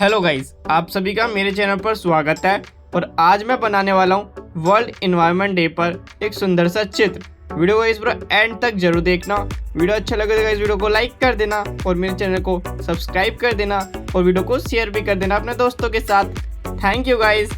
Hello guys, आप सभी का मेरे चैनल पर स्वागत है। और आज मैं बनाने वाला हूँ वर्ल्ड इन्वायरमेंट डे पर एक सुंदर सा चित्र। वीडियो को इस पूरा एंड तक जरूर देखना। वीडियो अच्छा लगे तो गाइस वीडियो को लाइक कर देना और मेरे चैनल को सब्सक्राइब कर देना और वीडियो को शेयर भी कर देना अपने दोस्तों के साथ। Thank you guys.